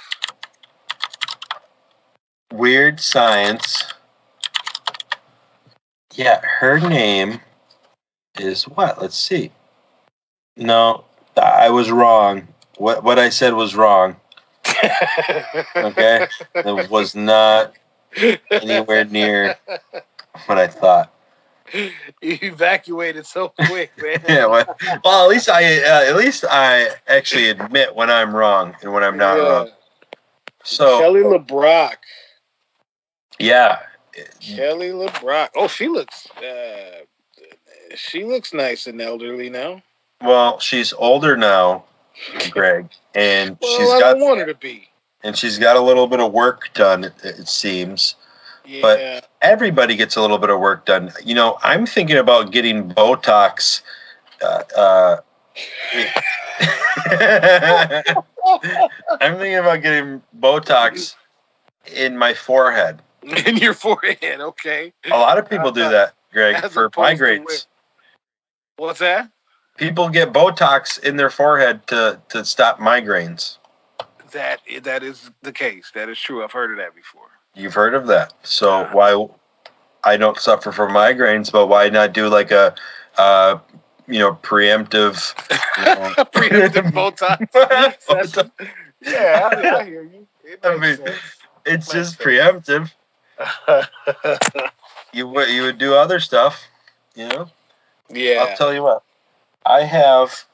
Weird Science. Yeah, her name is what? Let's see. No, I was wrong. What I said was wrong. Okay? It was not anywhere near what I thought. You evacuated so quick, man. Yeah, well, at least I actually admit when I'm wrong and when I'm not wrong. So Kelly LeBrock. Yeah. Kelly LeBrock. Oh, she looks nice and elderly now. Well, she's older now, Greg, and I don't want her to be. And she's got a little bit of work done, it seems. Yeah. But everybody gets a little bit of work done. I'm thinking about getting Botox. I'm thinking about getting Botox in my forehead. In your forehead, okay. A lot of people do that, Greg, for migraines. What's that? People get Botox in their forehead to stop migraines. That is the case. That is true. I've heard of that before. You've heard of that. So why I don't suffer from migraines, but why not do like a preemptive preemptive Botox? Yeah, I hear you. It's just preemptive. You would do other stuff, Yeah. I'll tell you what. I have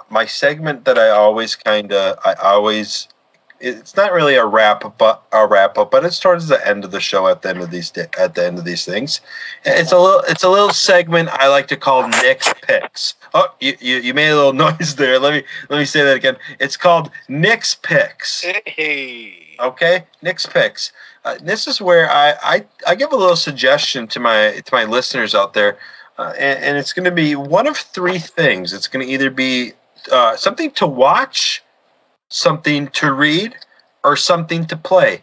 my segment that I always it's not really a wrap up, but it's towards the end of the show at the end of these things. It's a little segment I like to call Nick's Picks. Oh, you made a little noise there. Let me say that again. It's called Nick's Picks. Hey. Okay, Nick's Picks. This is where I give a little suggestion to my listeners out there. And it's going to be one of three things. It's going to either be something to watch, something to read, or something to play.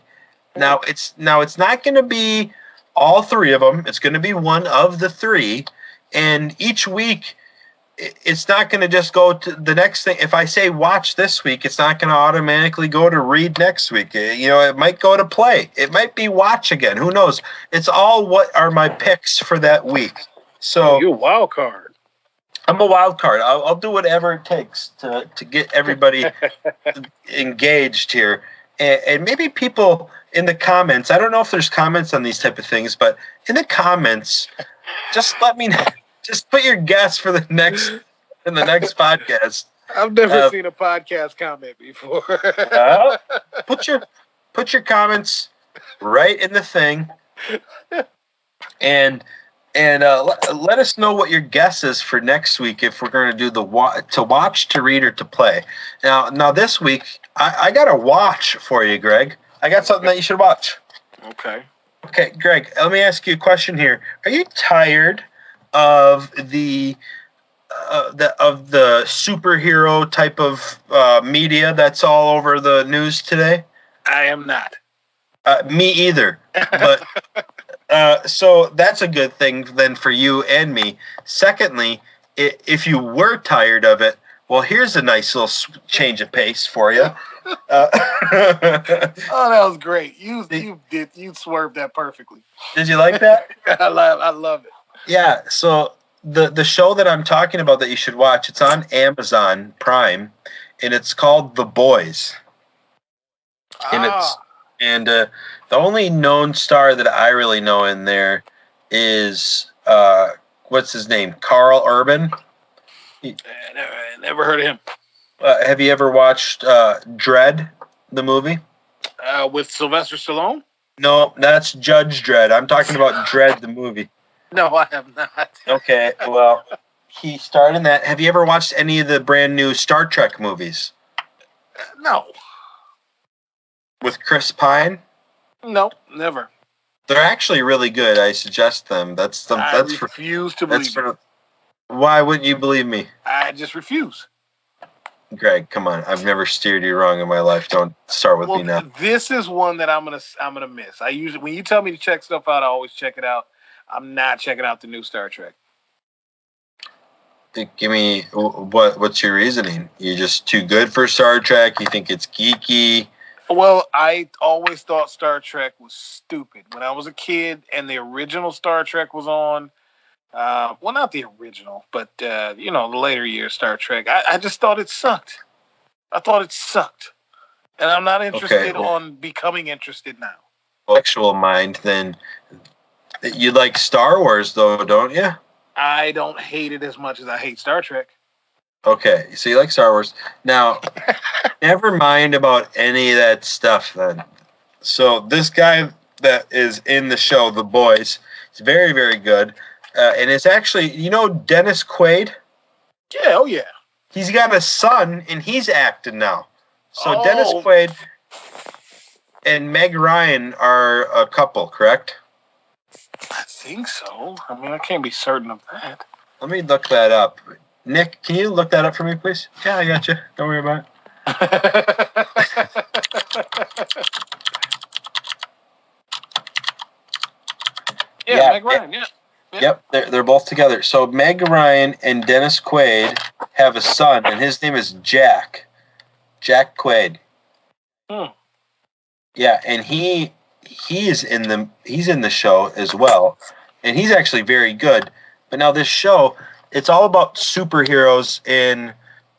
Now it's not going to be all three of them. It's going to be one of the three. And each week, it's not going to just go to the next thing. If I say watch this week, it's not going to automatically go to read next week. It might go to play. It might be watch again. Who knows? It's all what are my picks for that week. So you're a wild card. I'm a wild card. I'll do whatever it takes to get everybody engaged here. And maybe people in the comments, I don't know if there's comments on these type of things, but in the comments, just let me know. Just put your guess for the next podcast. I've never seen a podcast comment before. Put your comments right in the thing. And let us know what your guess is for next week if we're going to do to watch, to read, or to play. Now this week, I got a watch for you, Greg. I got something that you should watch. Okay, Greg, let me ask you a question here. Are you tired of the superhero type of media that's all over the news today? I am not. Me either. But so that's a good thing then for you and me. Secondly, if you were tired of it, well, here's a nice little change of pace for you. Oh, that was great. You swerved that perfectly. Did you like that? I love it. Yeah. So the show that I'm talking about that you should watch, it's on Amazon Prime, and it's called The Boys. And the only known star that I really know in there is what's his name? Carl Urban. Never heard of him. Have you ever watched Dredd, the movie? With Sylvester Stallone? No, that's Judge Dredd. I'm talking about Dredd, the movie. No, I have not. Okay, well, he starred in that. Have you ever watched any of the brand new Star Trek movies? No. With Chris Pine? No, never. They're actually really good. I suggest them. I refuse to believe it. Why wouldn't you believe me? I just refuse. Greg, come on. I've never steered you wrong in my life. Don't start with me now. This is one that I'm gonna miss. I usually, when you tell me to check stuff out, I always check it out. I'm not checking out the new Star Trek. Give me what's your reasoning? You're just too good for Star Trek? You think it's geeky? Well, I always thought Star Trek was stupid. When I was a kid and the original Star Trek was on, well, not the original, but, the later years Star Trek, I just thought it sucked. I thought it sucked. And I'm not interested on becoming interested now. Intellectual mind, then you like Star Wars, though, don't you? I don't hate it as much as I hate Star Trek. Okay, so you like Star Wars. Now, never mind about any of that stuff then. So this guy that is in the show, The Boys, is very, very good. And it's actually, Dennis Quaid? Yeah, oh yeah. He's got a son, and he's acting now. So Dennis Quaid and Meg Ryan are a couple, correct? I think so. I mean, I can't be certain of that. Let me look that up. Nick, can you look that up for me, please? Yeah, I got you. Don't worry about it. Yeah, Meg Ryan, yeah. Yep, they're both together. So Meg Ryan and Dennis Quaid have a son, and his name is Jack. Jack Quaid. Yeah, and he's in the show as well, and he's actually very good. But now this show, it's all about superheroes in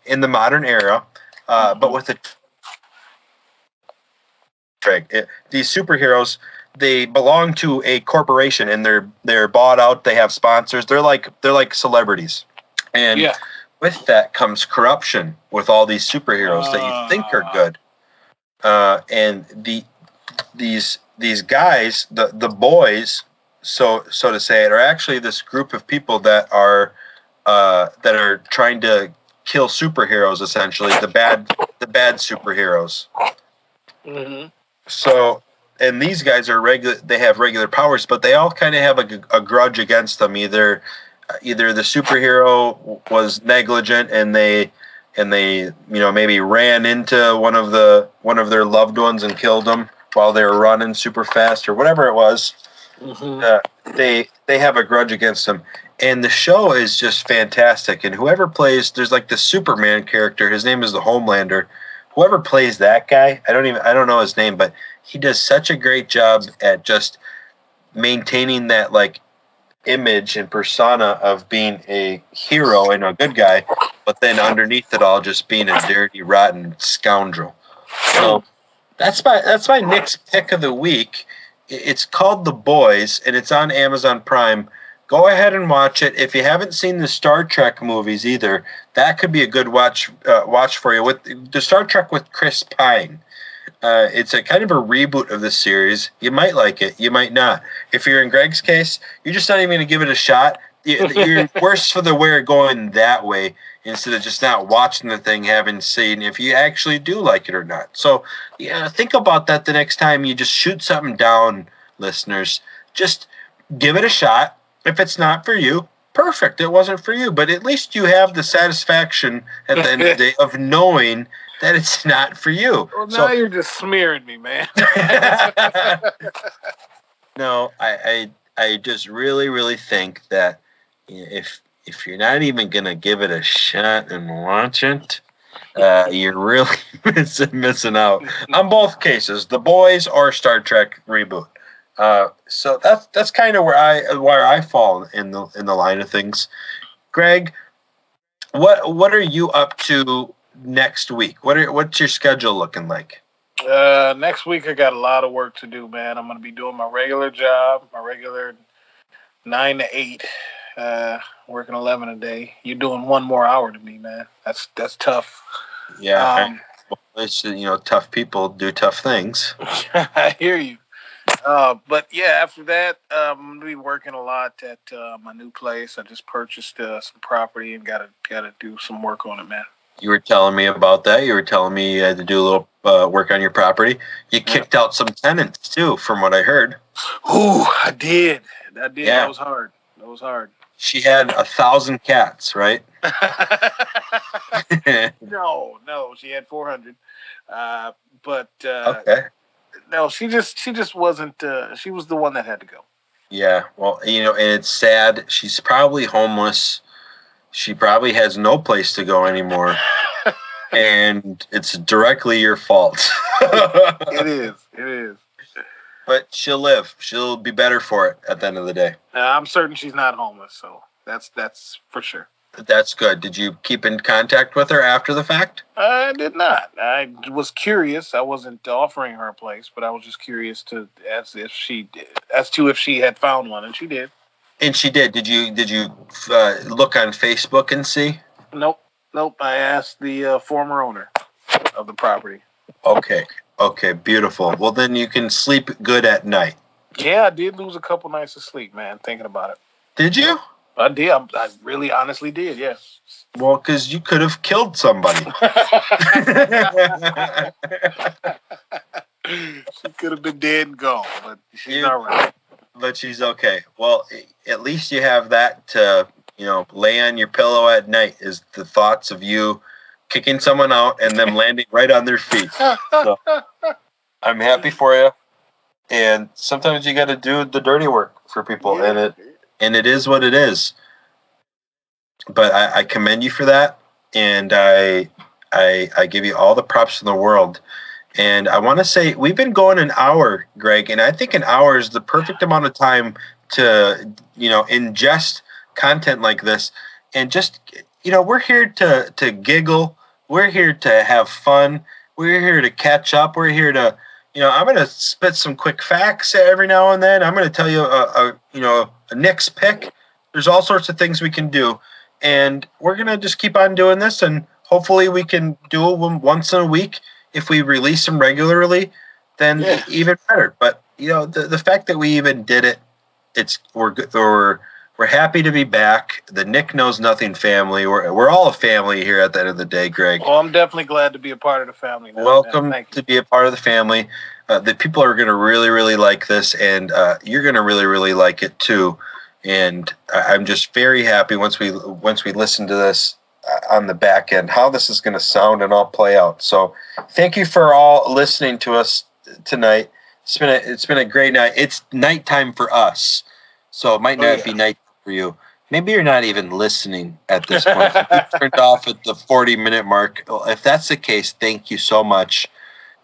the modern era, but with these superheroes, they belong to a corporation, and they're bought out. They have sponsors. They're like celebrities, and with that comes corruption with all these superheroes that you think are good, and these guys, the boys, so to say, are actually this group of people that are trying to kill superheroes, essentially the bad superheroes. Mm-hmm. So, and these guys are they have regular powers, but they all kind of have a grudge against them. Either the superhero was negligent and they maybe ran into one of their loved ones and killed them while they were running super fast or whatever it was. Mm-hmm. They have a grudge against them. And the show is just fantastic. And whoever plays, there's like the Superman character. His name is the Homelander. Whoever plays that guy, I don't know his name, but he does such a great job at just maintaining that like image and persona of being a hero and a good guy, but then underneath it all just being a dirty, rotten scoundrel. So that's my Nick's pick of the week. It's called The Boys, and it's on Amazon Prime. Go ahead and watch it. If you haven't seen the Star Trek movies either, that could be a good watch for you. With the Star Trek with Chris Pine, it's a kind of a reboot of the series. You might like it, you might not. If you're in Greg's case, you're just not even going to give it a shot. You're worse for the wear going that way instead of just not watching the thing, having seen if you actually do like it or not. So, think about that the next time you just shoot something down, listeners. Just give it a shot. If it's not for you, perfect. It wasn't for you. But at least you have the satisfaction at the end of the day of knowing that it's not for you. Well, now you're just smearing me, man. No, I just really, really think that if you're not even gonna give it a shot and watch it, you're really missing out on both cases, The Boys or Star Trek reboot. So that's kind of where I fall in the line of things. Greg, what are you up to next week? What's your schedule looking like? Next week I got a lot of work to do, man. I'm gonna be doing my regular job, my regular 9 to 8, working 11 a day. You're doing 1 more hour to me, man. That's tough. Yeah, it's tough people do tough things. I hear you. But yeah, after that, I'm gonna be working a lot at my new place. I just purchased some property and gotta do some work on it, man. You were telling me about that. You were telling me you had to do a little work on your property. You kicked out some tenants too, from what I heard. Ooh, I did. Yeah. That was hard. She had 1,000 cats, right? No, she had 400. Okay. No, she just wasn't. She was the one that had to go. Yeah, well, and it's sad. She's probably homeless. She probably has no place to go anymore, and it's directly your fault. It is. But she'll live. She'll be better for it at the end of the day. I'm certain she's not homeless, so that's for sure. That's good. Did you keep in contact with her after the fact? I did not. I was curious. I wasn't offering her a place, but I was just curious as to if she had found one, and she did. And she did. Did you look on Facebook and see? Nope. I asked the former owner of the property. Okay, beautiful. Well, then you can sleep good at night. Yeah, I did lose a couple nights of sleep, man, thinking about it. Did you? I did. I really honestly did, yes. Well, because you could have killed somebody. She could have been dead and gone, but she's all right. But she's okay. Well, at least you have that to, lay on your pillow at night, is the thoughts of you kicking someone out and them landing right on their feet. So, I'm happy for you. And sometimes you got to do the dirty work for people, yeah. and it is what it is. But I commend you for that, and I give you all the props in the world. And I want to say we've been going an hour, Greg, and I think an hour is the perfect amount of time to ingest content like this. And just we're here to giggle, we're here to have fun, we're here to catch up, we're here to I'm going to spit some quick facts every now and then. I'm going to tell you a Knicks pick. There's all sorts of things we can do, and we're going to just keep on doing this, and hopefully we can do it once in a week. If we release them regularly, then even better. But the fact that we even did it, we're happy to be back. The Nick Knows Nothing family. We're all a family here at the end of the day, Greg. Well, I'm definitely glad to be a part of the family now. Welcome to be a part of the family. The people are going to really, really like this, and you're going to really, really like it too. And I'm just very happy once we listen to this on the back end, how this is going to sound and all play out. So thank you for all listening to us tonight. It's been a great night. It's nighttime for us, so it might not be night for you. Maybe you're not even listening at this point. You turned off at the 40-minute mark. If that's the case, thank you so much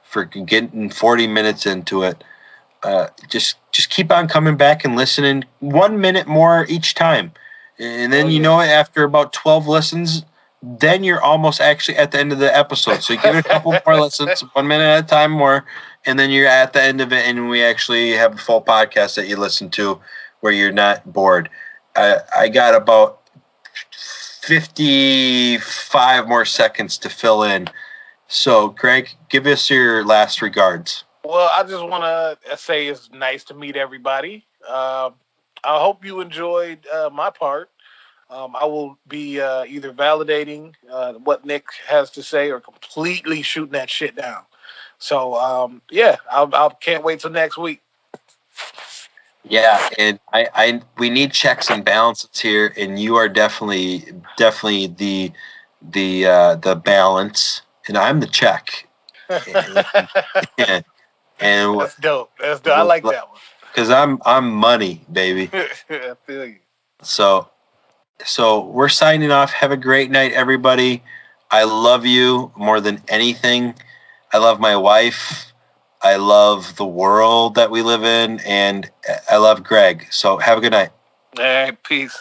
for getting 40 minutes into it. Just keep on coming back and listening 1 minute more each time. And then after about 12 listens, then you're almost actually at the end of the episode. So you give it a couple more listens, 1 minute at a time more, and then you're at the end of it, and we actually have a full podcast that you listen to where you're not bored. I got about 55 more seconds to fill in. So, Greg, give us your last regards. Well, I just want to say it's nice to meet everybody. I hope you enjoyed my part. I will be either validating what Nick has to say or completely shooting that shit down. So, I can't wait till next week. Yeah, and we need checks and balances here, and you are definitely the balance. and I'm the check. and that's dope. That's dope. I like that one. Because I'm money, baby. I feel you. So we're signing off. Have a great night, everybody. I love you more than anything. I love my wife. I love the world that we live in, and I love Greg. So have a good night. All right, peace.